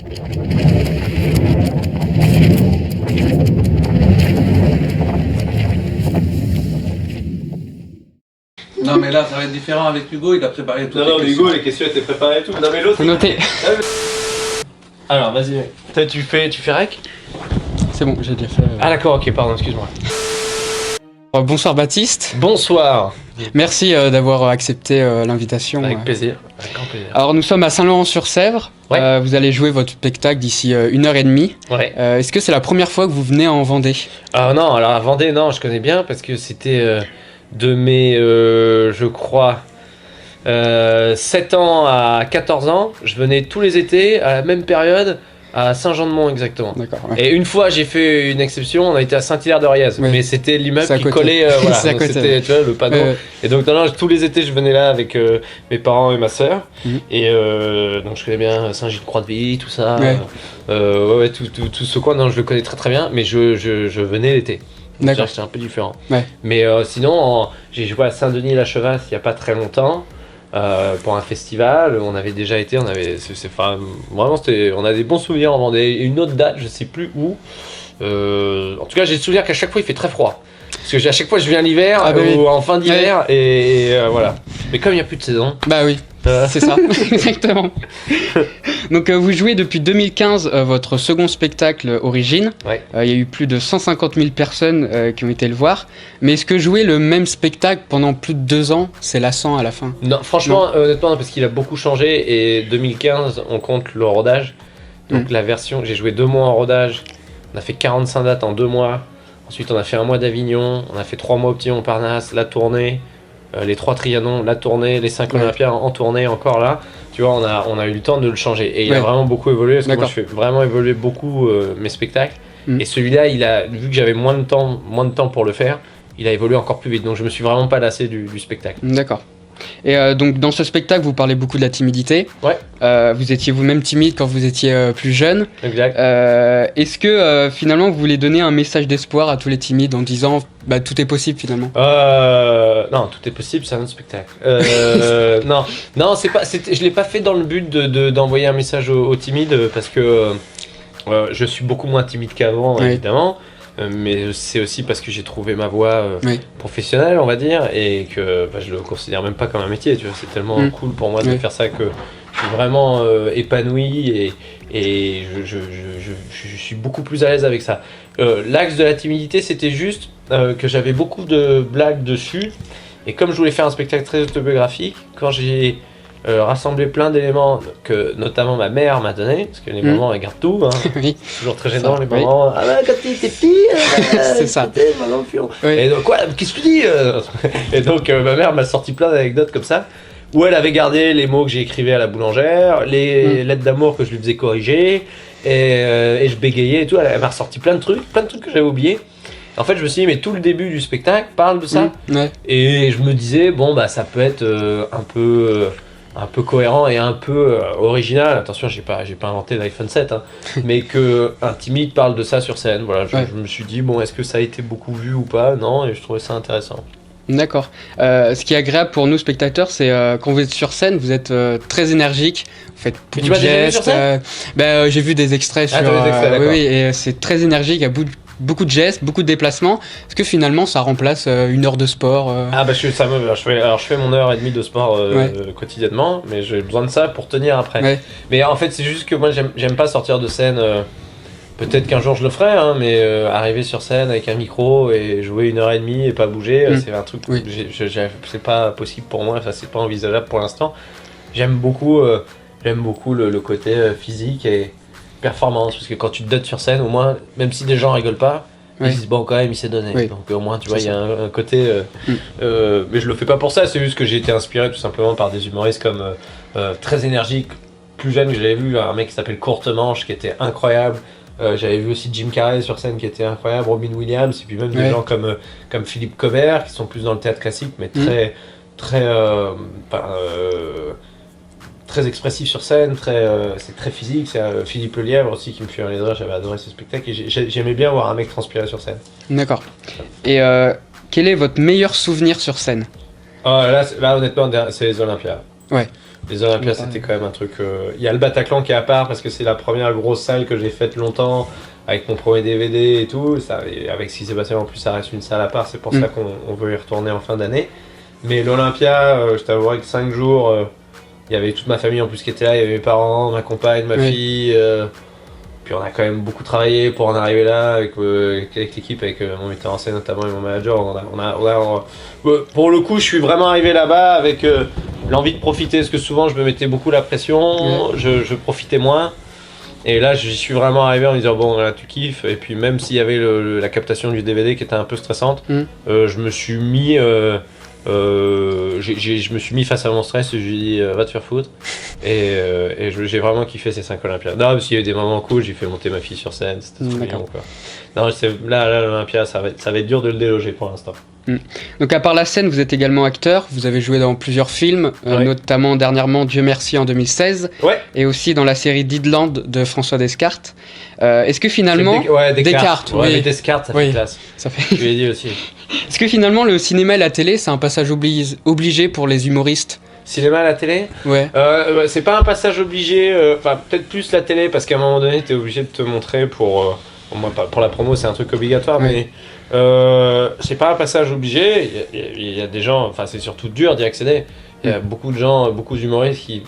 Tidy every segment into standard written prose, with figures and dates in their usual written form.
Non mais là ça va être différent avec Hugo, il a préparé tout. Non mais Hugo les questions étaient préparées et tout. Non mais l'autre. Faut noter. Alors vas-y. Tu fais rec? C'est bon, j'ai déjà fait. Ah d'accord, ok, pardon, excuse-moi. Bonsoir Baptiste. Bonsoir. Merci d'avoir accepté l'invitation. Avec plaisir. Avec grand plaisir. Alors nous sommes à Saint-Laurent-sur-Sèvre. Ouais. Vous allez jouer votre spectacle d'ici 1h30. Ouais. Est-ce que c'est la première fois que vous venez en Vendée? Ah non, alors à Vendée, non, je connais bien parce que c'était de mes, je crois, 7 ans à 14 ans. Je venais tous les étés à la même période à Saint-Jean-de-Mont exactement. D'accord. Ouais. Et une fois j'ai fait une exception, on a été à Saint-Hilaire-de-Riez, Ouais. mais c'était l'immeuble C'est à qui côté. collait, voilà, C'est à donc côté, c'était ouais. tu vois, le panneau. Et donc non, tous les étés je venais là avec mes parents et ma sœur. Mhm. Et donc je connais bien Saint-Gilles-Croix-de-Vie, tout ça. Ouais. Ouais, tout ce coin, non, je le connais très très bien, mais je venais l'été. D'accord. C'était un peu différent. Ouais. Mais sinon, j'ai joué à Saint-Denis-la-Chevasse il n'y a pas très longtemps. Pour un festival, on avait déjà été, enfin, vraiment on a des bons souvenirs en Vendée. Et une autre date, je sais plus où. En tout cas, j'ai le souvenir qu'à chaque fois il fait très froid. Parce que à chaque fois je viens l'hiver Ah bah oui. ou en fin d'hiver et voilà. Mais comme il n'y a plus de saison. Bah oui, c'est ça, exactement. Donc vous jouez depuis 2015 votre second spectacle Origine. Ouais. Il y a eu plus de 150 000 personnes qui ont été le voir. Mais est-ce que jouer le même spectacle pendant plus de 2 ans, c'est lassant à la fin? Non, franchement, honnêtement, non, parce qu'il a beaucoup changé et 2015, on compte le rodage. Donc la version, j'ai joué 2 mois en rodage. On a fait 45 dates en 2 mois. Ensuite, on a fait 1 mois d'Avignon. On a fait 3 mois au Petit Montparnasse, la tournée. Les 3 Trianons, la tournée, les 5 Olympiades en tournée, encore là. Tu vois, on a eu le temps de le changer. Et il a vraiment beaucoup évolué, parce que moi, je fais vraiment évoluer beaucoup mes spectacles. Et celui-là, vu que j'avais moins de temps pour le faire, il a évolué encore plus vite. Donc, je me suis vraiment pas lassé du spectacle. D'accord. Et donc dans ce spectacle, vous parlez beaucoup de la timidité. Ouais. Vous étiez vous-même timide quand vous étiez plus jeune. Exact. Est-ce que finalement vous voulez donner un message d'espoir à tous les timides en disant bah, tout est possible finalement? Non, tout est possible, c'est un autre spectacle. Non, je l'ai pas fait dans le but d'envoyer un message aux timides parce que je suis beaucoup moins timide qu'avant, évidemment. Mais c'est aussi parce que j'ai trouvé ma voie professionnelle, on va dire, et que je le considère même pas comme un métier, tu vois. C'est tellement cool pour moi de faire ça que je suis vraiment épanoui et je suis beaucoup plus à l'aise avec ça. L'axe de la timidité, c'était juste que j'avais beaucoup de blagues dessus, et comme je voulais faire un spectacle très autobiographique, quand j'ai rassembler plein d'éléments que notamment ma mère m'a donné, parce que les mamans elles gardent tout, hein. Oui. C'est toujours très gênant les mamans. Ah bah quand t'es petit, c'est ça. Oui. Et donc quoi, qu'est-ce que tu dis Et donc ma mère m'a sorti plein d'anecdotes comme ça, où elle avait gardé les mots que j'ai écrivais à la boulangère, les lettres d'amour que je lui faisais corriger, et je bégayais et tout. Elle m'a ressorti plein de trucs que j'avais oubliés. En fait, je me suis dit, mais tout le début du spectacle parle de ça. Et je me disais, bon bah ça peut être un peu cohérent et un peu original. Attention, j'ai pas inventé l'iPhone 7, hein, mais que un timide parle de ça sur scène. Voilà, je me suis dit, bon, est-ce que ça a été beaucoup vu ou pas? Non, et je trouvais ça intéressant. D'accord. Ce qui est agréable pour nous spectateurs, c'est quand vous êtes sur scène, vous êtes très énergique, vous faites beaucoup de gestes. J'ai vu des extraits sur. Des extraits, oui, et c'est très énergique, il y a beaucoup de gestes, beaucoup de déplacements. Est-ce que finalement ça remplace 1 heure de sport je fais mon 1h30 de sport quotidiennement, mais j'ai besoin de ça pour tenir après. Mais en fait, c'est juste que moi j'aime pas sortir de scène. Peut-être qu'un jour je le ferai, hein, mais arriver sur scène avec un micro et jouer 1h30 et pas bouger, c'est un truc. C'est pas possible pour moi, ça c'est pas envisageable pour l'instant. J'aime beaucoup le côté physique et performance, parce que quand tu te dotes sur scène, au moins, même si des gens rigolent pas, ils disent bon, quand même il s'est donné. Donc au moins tu vois, il y a un côté mais je le fais pas pour ça, c'est juste que j'ai été inspiré tout simplement par des humoristes comme très énergiques, plus jeunes, que j'avais vu un mec qui s'appelle Courtemanche qui était incroyable. J'avais vu aussi Jim Carrey sur scène qui était incroyable, Robin Williams, et puis même des gens comme Philippe Cobert qui sont plus dans le théâtre classique, mais très expressif sur scène, c'est très physique. C'est Philippe Lelièvre aussi qui me fait les doigts, j'avais adoré ce spectacle et j'aimais bien voir un mec transpirer sur scène. D'accord. Et quel est votre meilleur souvenir sur scène? Là honnêtement, c'est les Olympiades. Les Olympias, c'était quand même un truc... Il y a le Bataclan qui est à part, parce que c'est la première grosse salle que j'ai faite longtemps, avec mon premier DVD et tout. Ça, et avec ce qui s'est passé, en plus, ça reste une salle à part. C'est pour ça qu'on veut y retourner en fin d'année. Mais l'Olympia, je t'avouerai que 5 jours, il y avait toute ma famille en plus qui était là. Il y avait mes parents, ma compagne, ma fille... Puis on a quand même beaucoup travaillé pour en arriver là avec l'équipe, avec mon metteur en scène notamment et mon manager. Pour le coup, je suis vraiment arrivé là-bas avec l'envie de profiter, parce que souvent je me mettais beaucoup la pression, je profitais moins. Et là, j'y suis vraiment arrivé en me disant bon, là tu kiffes. Et puis même s'il y avait la captation du DVD qui était un peu stressante, je me suis mis... je me suis mis face à mon stress et je lui ai dit va te faire foutre et j'ai vraiment kiffé ces 5 Olympiades. Non, parce qu'il y a eu des moments cool, j'ai fait monter ma fille sur scène, c'était trop mignon quoi. Non, là l'Olympia ça va être dur de le déloger pour l'instant. Donc à part la scène, vous êtes également acteur, vous avez joué dans plusieurs films, notamment dernièrement Dieu merci en 2016, et aussi dans la série Didland de François Descartes. Est-ce que finalement... Descartes, mais Descartes ça fait classe. Ça fait... Je lui ai dit aussi. Est-ce que finalement le cinéma et la télé c'est un passage obligé pour les humoristes ? Cinéma à la télé ? Ouais. C'est pas un passage obligé, enfin peut-être plus la télé parce qu'à un moment donné t'es obligé de te montrer pour moi pour la promo c'est un truc obligatoire mais c'est pas un passage obligé, il y a des gens, enfin c'est surtout dur d'y accéder, il y a beaucoup de gens, beaucoup d'humoristes qui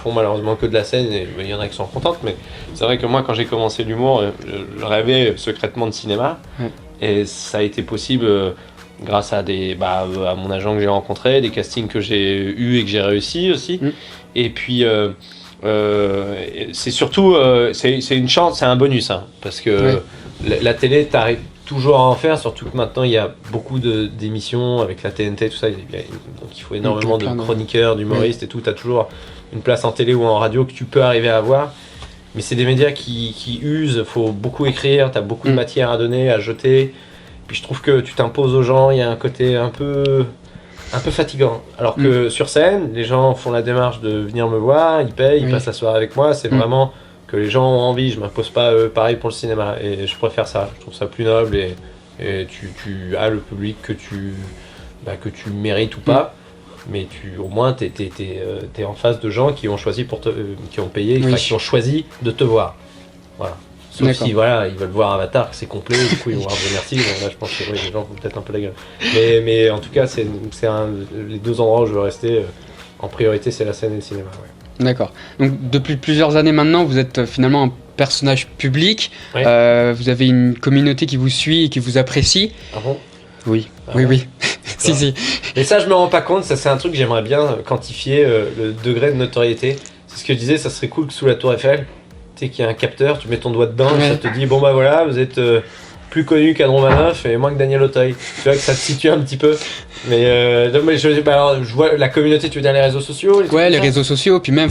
font malheureusement que de la scène et il y en a qui sont contentes mais c'est vrai que moi quand j'ai commencé l'humour je rêvais secrètement de cinéma et ça a été possible grâce à à mon agent que j'ai rencontré, des castings que j'ai eu et que j'ai réussi aussi. Et puis c'est surtout c'est une chance, c'est un bonus parce que la télé t'arrives toujours à en faire, surtout que maintenant il y a beaucoup d'émissions avec la TNT tout ça, donc il faut énormément de chroniqueurs, d'humoristes et tout, t'as toujours une place en télé ou en radio que tu peux arriver à avoir. Mais c'est des médias qui usent, faut beaucoup écrire, t'as beaucoup de matière à donner, à jeter. Puis je trouve que tu t'imposes aux gens, il y a un côté un peu fatigant. Alors que sur scène, les gens font la démarche de venir me voir, ils payent, ils passent la soirée avec moi. C'est vraiment que les gens ont envie, je m'impose pas pareil pour le cinéma. Et je préfère ça, je trouve ça plus noble et tu as le public que tu mérites ou pas. Mais au moins t'es en face de gens qui ont choisi qui ont payé, qui ont choisi de te voir. Voilà. Sauf si ils veulent voir Avatar, que c'est complet, du coup ils vont voir Dieu merci. Bon, là je pense que les gens font peut-être un peu la gueule. Mais en tout cas, les 2 endroits où je veux rester en priorité, c'est la scène et le cinéma. D'accord. Donc depuis plusieurs années maintenant, vous êtes finalement un personnage public. Vous avez une communauté qui vous suit et qui vous apprécie. Ah bon ? Oui. Oui. si. Mais ça, je me rends pas compte. Ça, c'est un truc que j'aimerais bien quantifier, le degré de notoriété. C'est ce que je disais, ça serait cool que sous la Tour Eiffel, tu sais qu'il y a un capteur, tu mets ton doigt dedans, et ça te dit bon bah voilà, vous êtes plus connu qu'Anne Romanoff et moins que Daniel Auteuil. Tu vois que ça te situe un petit peu. Mais je vois la communauté, tu veux dire les réseaux sociaux les réseaux sociaux, puis même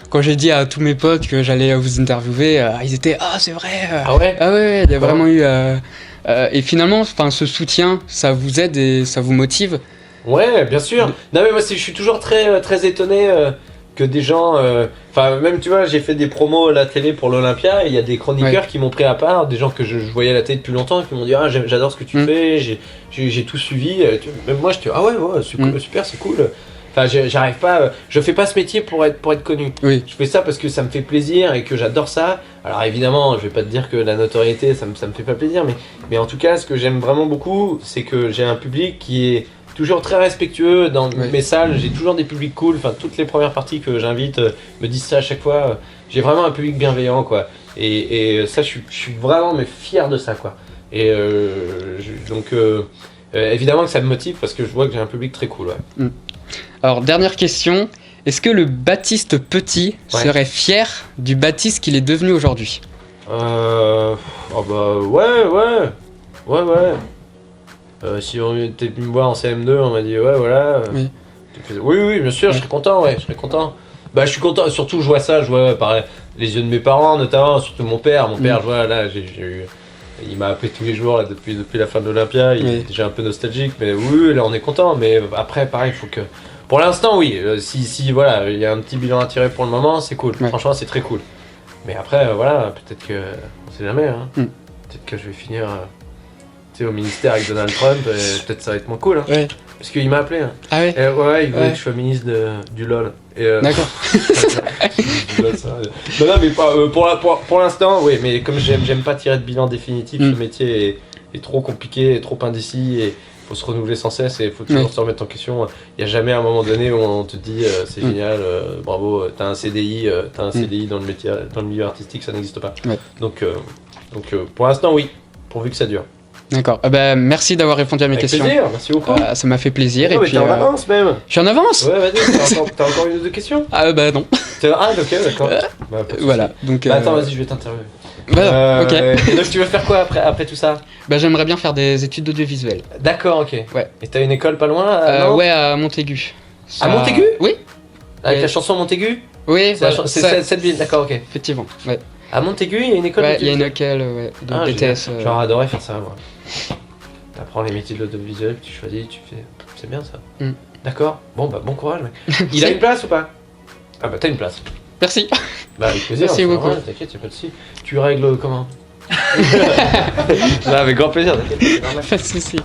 quand j'ai dit à tous mes potes que j'allais vous interviewer, ils étaient c'est vrai. Ah ouais, il y a vraiment eu et finalement ce soutien, ça vous aide et ça vous motive. Ouais, bien sûr. Non mais moi je suis toujours très très étonné que des gens, même tu vois, j'ai fait des promos à la télé pour l'Olympia et il y a des chroniqueurs qui m'ont pris à part, des gens que je voyais à la télé depuis longtemps et qui m'ont dit j'adore ce que tu fais, j'ai tout suivi. Même moi je te dis super, c'est cool. Enfin, j'arrive pas, je fais pas ce métier pour être connu. Je fais ça parce que ça me fait plaisir et que j'adore ça. Alors évidemment, je vais pas te dire que la notoriété ça me fait pas plaisir, mais en tout cas, ce que j'aime vraiment beaucoup, c'est que j'ai un public qui est toujours très respectueux dans mes salles, j'ai toujours des publics cool, toutes les premières parties que j'invite me disent ça à chaque fois, j'ai vraiment un public bienveillant quoi, et ça je suis vraiment fier de ça quoi, et donc évidemment que ça me motive parce que je vois que j'ai un public très cool. Alors dernière question, est-ce que le Baptiste Petit serait fier du Baptiste qu'il est devenu aujourd'hui ? Ouais. Si on était venu me voir en CM2, on m'a dit voilà. Oui, bien sûr, je serais content, je serais content. Je suis content, surtout je vois par les yeux de mes parents, notamment, surtout mon père. Je vois là, il m'a appelé tous les jours là, depuis la fin de l'Olympia, il est déjà un peu nostalgique, mais oui, là on est content. Mais après, pareil, il faut que. Pour l'instant, oui, si voilà, il y a un petit bilan à tirer pour le moment, c'est cool. Franchement, c'est très cool. Mais après, peut-être que. On sait jamais, peut-être que je vais finir. Au ministère avec Donald Trump, et peut-être ça va être moins cool. Parce qu'il m'a appelé. Ah ouais. Il voulait que je sois ministre du LOL. D'accord. Non, mais pour l'instant, oui, mais comme j'aime pas tirer de bilan définitif, ce métier est trop compliqué, est trop indécis, et faut se renouveler sans cesse, et faut toujours se remettre en question. Il n'y a jamais un moment donné où on te dit c'est génial, bravo, t'as un CDI, dans le milieu artistique, ça n'existe pas. Ouais. Donc pour l'instant, oui, pourvu que ça dure. D'accord. Merci d'avoir répondu à mes questions. Avec plaisir, merci beaucoup. Ça m'a fait plaisir. Et puis, t'es en avance même. Je suis en avance. Ouais, vas-y, t'as encore une ou deux questions? Ah non. Ok, d'accord. Voilà. Donc. Attends, vas-y, je vais t'interviewer. Ok. Et donc tu veux faire quoi après tout ça? J'aimerais bien faire des études d'audiovisuel. D'accord, ok. Ouais. Et t'as une école pas loin? Ouais, à Montaigu. À Montaigu? Oui. Avec la chanson Montaigu? Oui, c'est cette ville, d'accord, ok. Effectivement, ouais. À Montaigu, il y a une école? Ouais, il y a une école, de BTS. J'aurais adoré faire ça, moi. T'apprends les métiers de l'audiovisuel, tu choisis, tu fais... C'est bien ça. D'accord. Bon courage, mec. Il a une place ou pas? Ah t'as une place. Merci. Avec plaisir. Merci beaucoup. T'inquiète, y'a pas de soucis. Tu règles comment? Avec grand plaisir, t'inquiète. Pas de soucis.